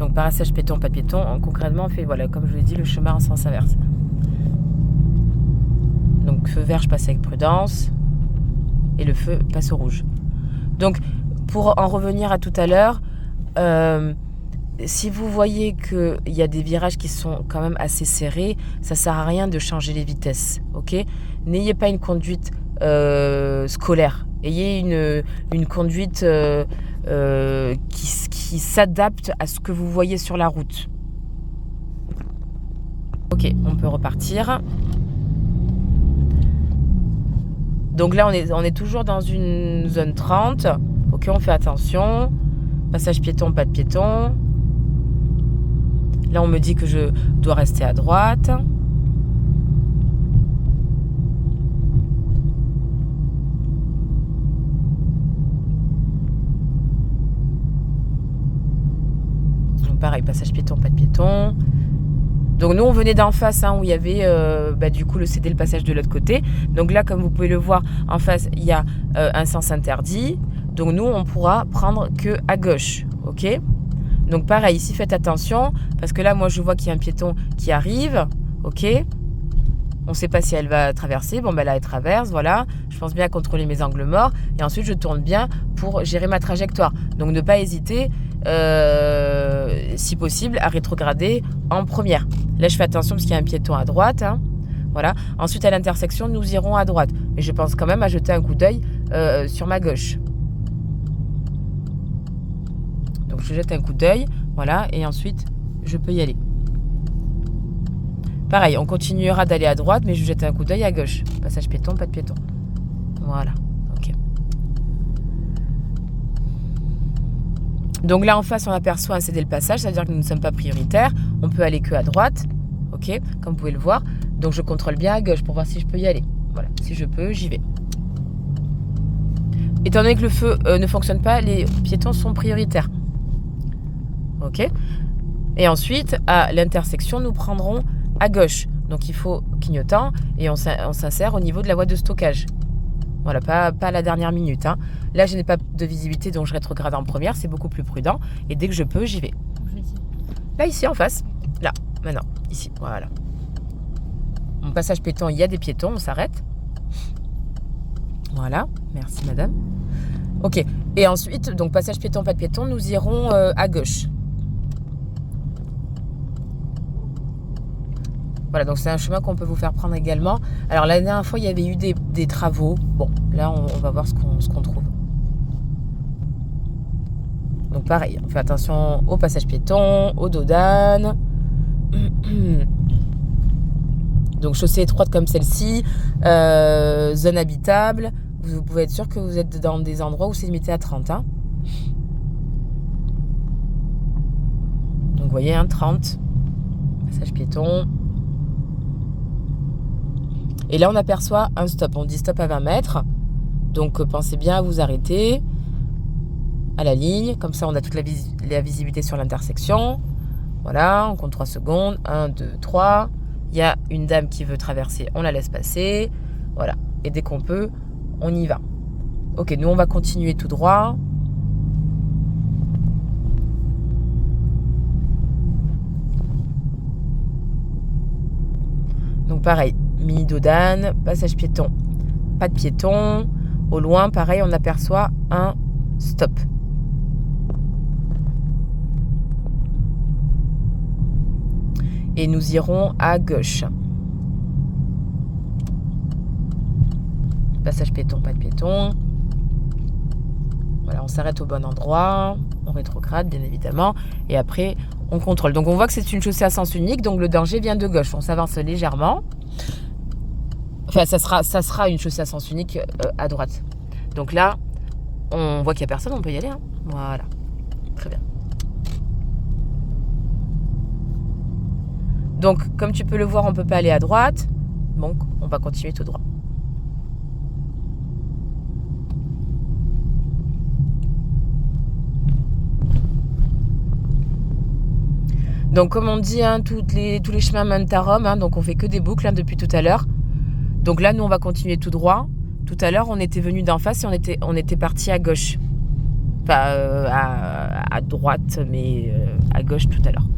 Donc passage piéton, pas de piéton. Concrètement, on fait, voilà, comme je vous l'ai dit, le chemin en sens inverse. Donc feu vert, je passe avec prudence. Et le feu passe au rouge. Donc, pour en revenir à tout à l'heure, si vous voyez qu'il y a des virages qui sont quand même assez serrés, ça ne sert à rien de changer les vitesses. Ok ? N'ayez pas une conduite scolaire. Ayez une conduite qui s'adapte à ce que vous voyez sur la route. Ok, on peut repartir. Donc là, on est toujours dans une zone 30. Ok, on fait attention. Passage piéton, pas de piéton. Là, on me dit que je dois rester à droite. Donc pareil, passage piéton, pas de piéton. Donc nous, on venait d'en face, où il y avait du coup le CD, le passage de l'autre côté. Donc là, comme vous pouvez le voir, en face, il y a un sens interdit. Donc nous, on pourra prendre que à gauche, ok ? Donc pareil, ici, faites attention, parce que là, moi, je vois qu'il y a un piéton qui arrive, ok ? On ne sait pas si elle va traverser. Bon, ben là, elle traverse, voilà. Je pense bien à contrôler mes angles morts. Et ensuite, je tourne bien pour gérer ma trajectoire. Donc, ne pas hésiter, si possible, à rétrograder en première. Là, je fais attention parce qu'il y a un piéton à droite. Voilà. Ensuite, à l'intersection, nous irons à droite. Mais je pense quand même à jeter un coup d'œil sur ma gauche. Donc, je jette un coup d'œil. Voilà. Et ensuite, je peux y aller. Pareil, on continuera d'aller à droite, mais je jette un coup d'œil à gauche. Passage piéton, pas de piéton. Voilà. Ok. Donc là, en face, on aperçoit un céder le passage. Ça veut dire que nous ne sommes pas prioritaires. On peut aller que à droite. Ok, comme vous pouvez le voir. Donc, je contrôle bien à gauche pour voir si je peux y aller. Voilà. Si je peux, j'y vais. Étant donné que le feu ne fonctionne pas, les piétons sont prioritaires. Ok. Et ensuite, à l'intersection, nous prendrons à gauche. Donc, il faut clignotant et on s'insère au niveau de la voie de stockage. Voilà, pas à la dernière minute. Là, je n'ai pas de visibilité, donc je rétrograde en première. C'est beaucoup plus prudent. Et dès que je peux, j'y vais. Là, ici, en face. Là, maintenant. Ici, voilà. Mon passage piéton, il y a des piétons. On s'arrête. Voilà. Merci, madame. Ok. Et ensuite, donc, passage piéton, pas de piéton, nous irons à gauche. Voilà, donc c'est un chemin qu'on peut vous faire prendre également. Alors, la dernière fois, il y avait eu des travaux. Bon, là, on va voir ce qu'on trouve. Donc, pareil, on fait attention au passage piéton, au dos d'âne. Donc, chaussée étroite comme celle-ci, zone habitable. Vous pouvez être sûr que vous êtes dans des endroits où c'est limité à 30. Donc, vous voyez, 30. Passage piéton. Et là, on aperçoit un stop. On dit stop à 20 mètres. Donc, pensez bien à vous arrêter à la ligne. Comme ça, on a toute la visibilité sur l'intersection. Voilà, on compte 3 secondes. 1, 2, 3. Il y a une dame qui veut traverser. On la laisse passer. Voilà. Et dès qu'on peut, on y va. Ok, nous, on va continuer tout droit. Donc, pareil. Mini dodane, passage piéton, pas de piéton. Au loin, pareil, on aperçoit un stop. Et nous irons à gauche. Passage piéton, pas de piéton. Voilà, on s'arrête au bon endroit. On rétrograde, bien évidemment. Et après, on contrôle. Donc, on voit que c'est une chaussée à sens unique. Donc, le danger vient de gauche. On s'avance légèrement. Enfin, ça sera une chaussée à sens unique à droite. Donc là, on voit qu'il n'y a personne, on peut y aller. Voilà. Très bien. Donc, comme tu peux le voir, on ne peut pas aller à droite. Donc, on va continuer tout droit. Donc, comme on dit, tous les chemins mènent à Rome. Donc, on fait que des boucles depuis tout à l'heure. Donc là, nous, on va continuer tout droit. Tout à l'heure, on était venu d'en face et on était parti à gauche. Enfin, à droite, mais à gauche tout à l'heure.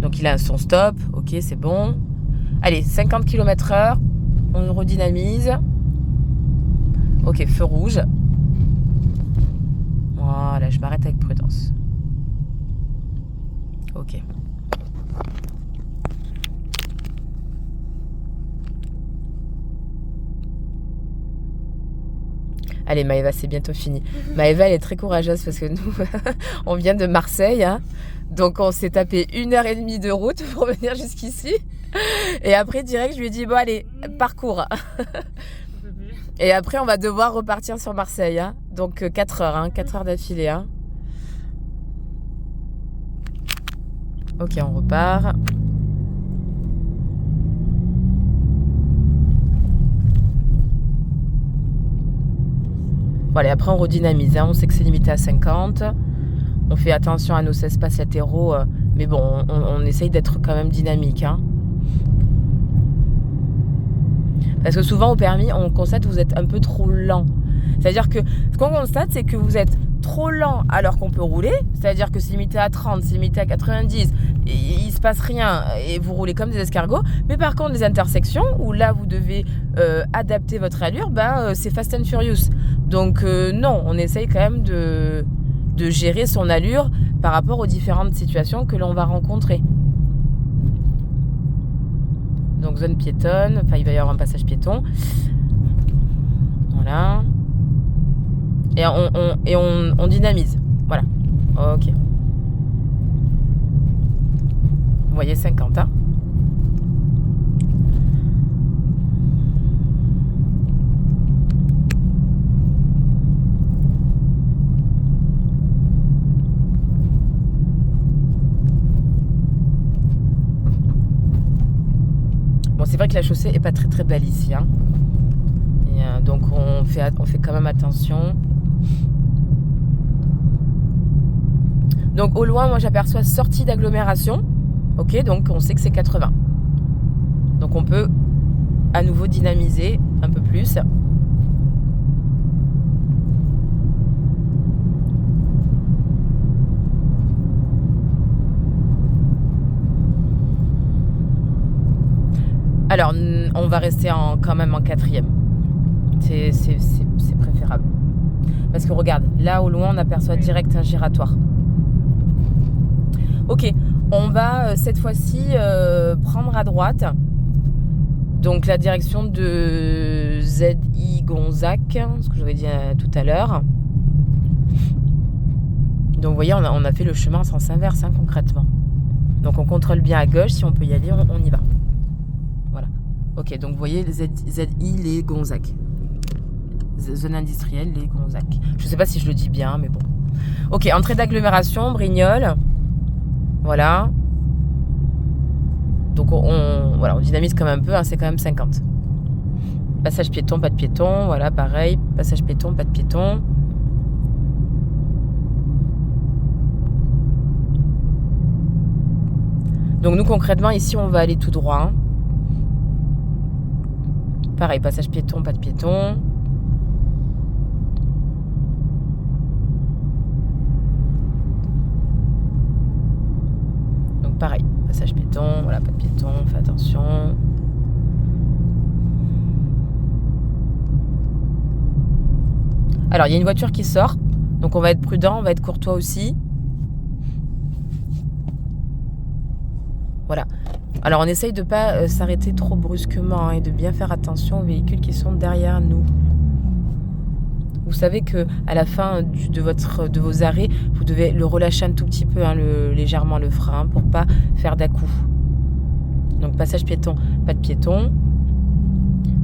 Donc il a son stop, ok, c'est bon. Allez, 50 km/h, on redynamise. Ok, feu rouge. Voilà, je m'arrête avec prudence. Ok. Allez, Maëva, c'est bientôt fini. Maëva, elle est très courageuse parce que nous, on vient de Marseille. Hein, donc, on s'est tapé 1h30 de route pour venir jusqu'ici. Et après, direct, je lui ai dit, bon, allez, parcours. Et après, on va devoir repartir sur Marseille. Hein. Donc, 4 heures, hein, 4 heures d'affilée. Hein. Ok, on repart. Voilà, après on redynamise, hein. On sait que c'est limité à 50. On fait attention à nos espaces latéraux, mais bon, on essaye d'être quand même dynamique. Hein. Parce que souvent au permis, on constate que vous êtes un peu trop lent. C'est-à-dire que ce qu'on constate, c'est que vous êtes trop lent alors qu'on peut rouler. C'est-à-dire que c'est limité à 30, c'est limité à 90, et il se passe rien et vous roulez comme des escargots. Mais par contre, les intersections où là vous devez adapter votre allure, c'est Fast and Furious. Donc non, on essaye quand même de gérer son allure par rapport aux différentes situations que l'on va rencontrer. Donc zone piétonne, enfin il va y avoir un passage piéton. Voilà. Et on dynamise. Voilà. Ok. Vous voyez 50, hein. Bon, c'est vrai que la chaussée est pas très très belle ici, hein. Et, donc on fait quand même attention. Donc au loin, moi j'aperçois sortie d'agglomération. Ok, donc on sait que c'est 80. Donc on peut à nouveau dynamiser un peu plus. Alors, on va rester quand même en 4e. C'est préférable. Parce que regarde, là au loin, on aperçoit direct un giratoire. Ok, on va cette fois-ci prendre à droite. Donc la direction de ZI Gonzac, ce que je vous ai dit tout à l'heure. Donc vous voyez, on a fait le chemin en sens inverse, hein, concrètement. Donc on contrôle bien à gauche, si on peut y aller, on y va. Voilà. Ok, donc vous voyez ZI les Gonzac. Zone industrielle les Gonzac. Je ne sais pas si je le dis bien, mais bon. Ok, entrée d'agglomération, Brignoles. Voilà. Donc on dynamise quand même un peu, hein, c'est quand même 50. Passage piéton, pas de piéton, voilà, pareil. Passage piéton, pas de piéton. Donc nous concrètement ici on va aller tout droit. Hein. Pareil, passage piéton, pas de piéton. Donc pareil, passage piéton, voilà, pas de piéton, fais attention. Alors il y a une voiture qui sort, donc on va être prudent, on va être courtois aussi. Voilà. Alors on essaye de ne pas s'arrêter trop brusquement, hein, et de bien faire attention aux véhicules qui sont derrière nous. Vous savez que à la fin de vos arrêts, vous devez le relâcher un tout petit peu, hein, légèrement le frein, pour pas faire d'à-coups. Donc passage piéton, pas de piéton.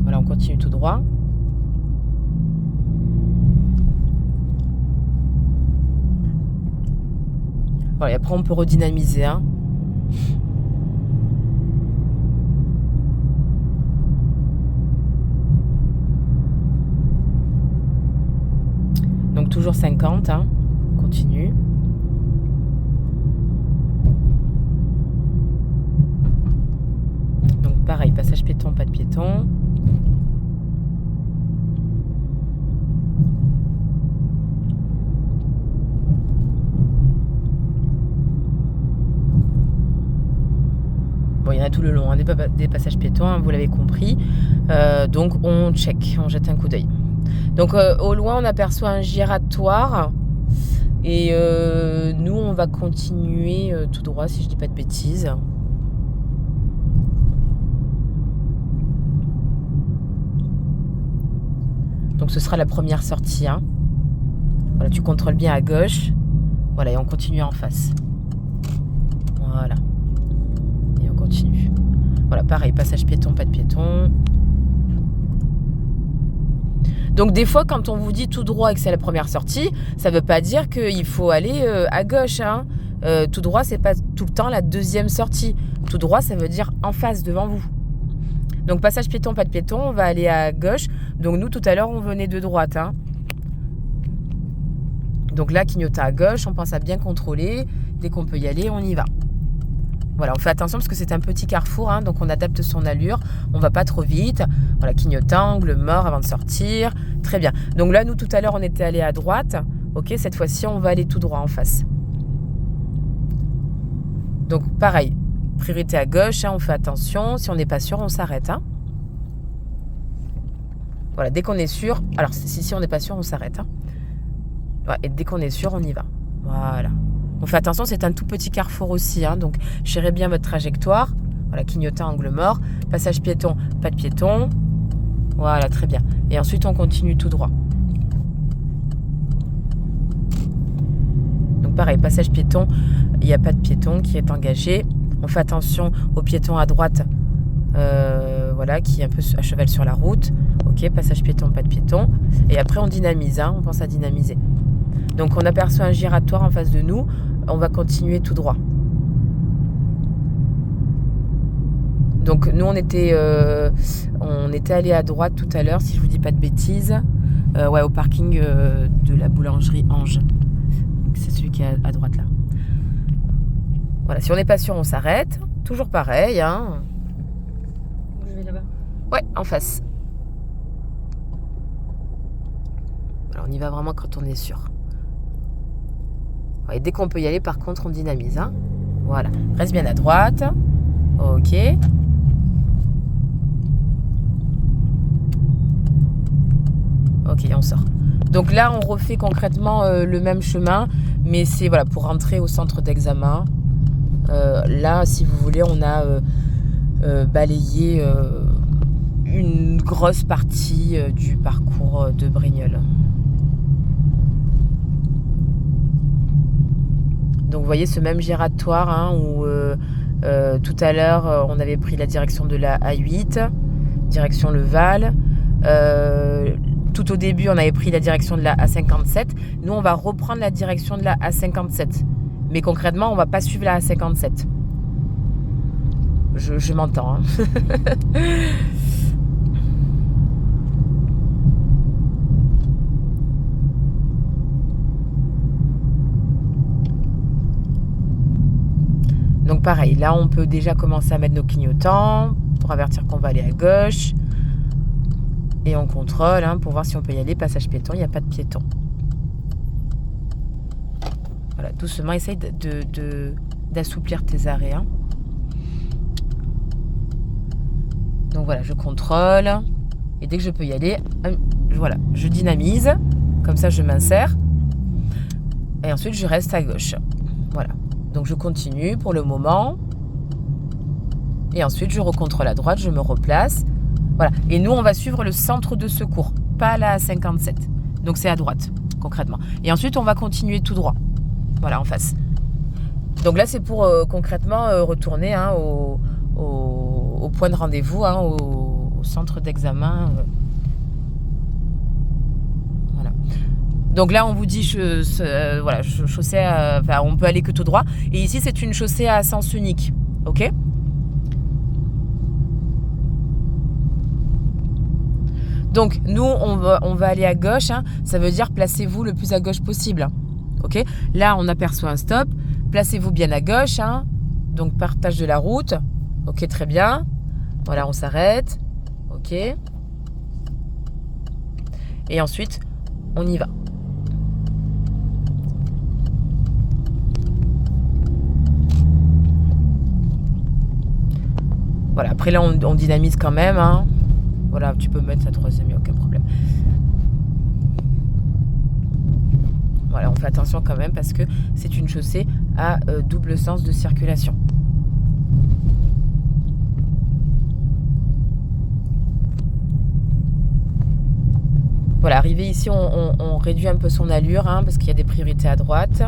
Voilà, on continue tout droit. Voilà, et après on peut redynamiser, hein. Donc toujours 50, hein. On continue. Donc pareil, passage piéton, pas de piéton. Bon, il y en a tout le long, hein, des passages piétons, hein, vous l'avez compris. Donc on check, on jette un coup d'œil. Donc au loin, on aperçoit un giratoire. Et nous, on va continuer tout droit, si je dis pas de bêtises. Donc ce sera la première sortie. Hein. Voilà, tu contrôles bien à gauche. Voilà, et on continue en face. Voilà. Et on continue. Voilà, pareil, passage piéton, pas de piéton. Donc des fois, quand on vous dit tout droit et que c'est la première sortie, ça ne veut pas dire qu'il faut aller à gauche. Hein. Tout droit, c'est pas tout le temps la deuxième sortie. Tout droit, ça veut dire en face, devant vous. Donc passage piéton, pas de piéton, on va aller à gauche. Donc nous, tout à l'heure, on venait de droite. Hein. Donc là, clignotant à gauche, on pense à bien contrôler. Dès qu'on peut y aller, on y va. Voilà, on fait attention parce que c'est un petit carrefour, hein, donc on adapte son allure, on va pas trop vite. Voilà, clignotant, angle mort avant de sortir. Très bien. Donc là, nous, tout à l'heure, on était allé à droite. Ok, cette fois-ci, on va aller tout droit en face. Donc pareil, priorité à gauche, hein, on fait attention. Si on n'est pas sûr, on s'arrête. Hein. Voilà, dès qu'on est sûr, alors si on n'est pas sûr, on s'arrête. Hein. Ouais, et dès qu'on est sûr, on y va. Voilà. On fait attention, c'est un tout petit carrefour aussi, hein, donc gérez bien votre trajectoire. Voilà, clignotant, angle mort, passage piéton, pas de piéton. Voilà, très bien. Et ensuite, on continue tout droit. Donc pareil, passage piéton, il n'y a pas de piéton qui est engagé. On fait attention au piéton à droite, voilà, qui est un peu à cheval sur la route. Ok, passage piéton, pas de piéton. Et après, on dynamise, hein, on pense à dynamiser. Donc on aperçoit un giratoire en face de nous, on va continuer tout droit. Donc nous on était allé à droite tout à l'heure, si je vous dis pas de bêtises, ouais, au parking de la boulangerie Ange. C'est celui qui est à droite là. Voilà, si on n'est pas sûr, on s'arrête. Toujours pareil, hein. Je vais là-bas. Ouais, en face. Alors on y va vraiment quand on est sûr. Et dès qu'on peut y aller, par contre, on dynamise. Hein. Voilà. Reste bien à droite. Ok. Ok, on sort. Donc là, on refait concrètement le même chemin, mais c'est voilà, pour rentrer au centre d'examen. Là, si vous voulez, on a balayé une grosse partie du parcours de Brignoles. Donc vous voyez ce même giratoire, hein, où tout à l'heure on avait pris la direction de la A8, direction le Val. Tout au début on avait pris la direction de la A57. Nous on va reprendre la direction de la A57. Mais concrètement on ne va pas suivre la A57. Je m'entends. Hein. Donc pareil, là on peut déjà commencer à mettre nos clignotants pour avertir qu'on va aller à gauche. Et on contrôle hein, pour voir si on peut y aller. Passage piéton, il n'y a pas de piéton. Voilà, doucement, essaye d'assouplir tes arrêts. Hein. Donc voilà, je contrôle. Et dès que je peux y aller, voilà, je dynamise. Comme ça, je m'insère. Et ensuite, je reste à gauche. Voilà. Donc je continue pour le moment. Et ensuite, je recontrôle à droite, je me replace. Voilà. Et nous, on va suivre le centre de secours, pas la 57. Donc c'est à droite, concrètement. Et ensuite, on va continuer tout droit. Voilà, en face. Donc là, c'est pour concrètement retourner hein, au point de rendez-vous, hein, au centre d'examen. Voilà. Donc là, on vous dit, voilà, chaussée, enfin, on peut aller que tout droit. Et ici, c'est une chaussée à sens unique. Ok ? Donc, nous, on va aller à gauche. Hein, ça veut dire, placez-vous le plus à gauche possible. Ok ? Là, on aperçoit un stop. Placez-vous bien à gauche. Hein, donc, partage de la route. Ok, très bien. Voilà, on s'arrête. Ok. Et ensuite, on y va. Voilà, après là, on dynamise quand même. Hein. Voilà, tu peux mettre sa troisième, il n'y a aucun problème. Voilà, on fait attention quand même parce que c'est une chaussée à double sens de circulation. Voilà, arrivé ici, on réduit un peu son allure hein, parce qu'il y a des priorités à droite.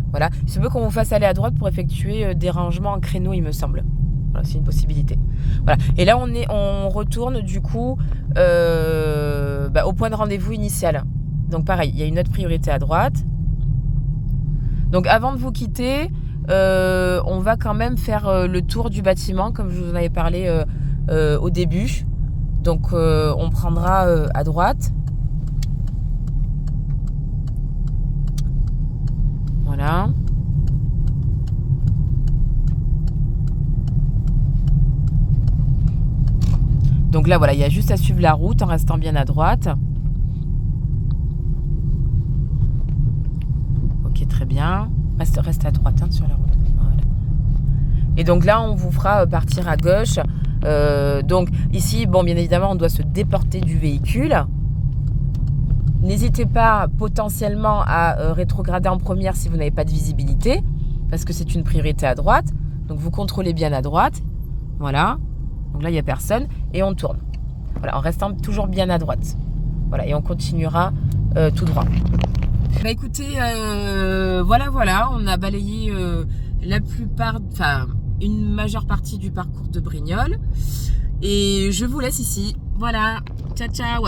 Voilà, il se peut qu'on vous fasse aller à droite pour effectuer des rangements en créneau, il me semble. Voilà, c'est une possibilité. Voilà, et là on retourne du coup au point de rendez-vous initial. Donc pareil, il y a une autre priorité à droite. Donc avant de vous quitter, on va quand même faire le tour du bâtiment, comme je vous en avais parlé au début. Donc on prendra à droite. Voilà. Donc là, voilà, il y a juste à suivre la route en restant bien à droite. Ok, très bien. Reste à droite hein, sur la route. Voilà. Et donc là, on vous fera partir à gauche. Donc ici, bon, bien évidemment, on doit se déporter du véhicule. N'hésitez pas potentiellement à rétrograder en première si vous n'avez pas de visibilité, parce que c'est une priorité à droite. Donc vous contrôlez bien à droite. Voilà. Donc là, il n'y a personne. Et on tourne. Voilà, en restant toujours bien à droite. Voilà, et on continuera tout droit. Bah écoutez, voilà, on a balayé la plupart, enfin une majeure partie du parcours de Brignoles. Et je vous laisse ici. Voilà, ciao ciao.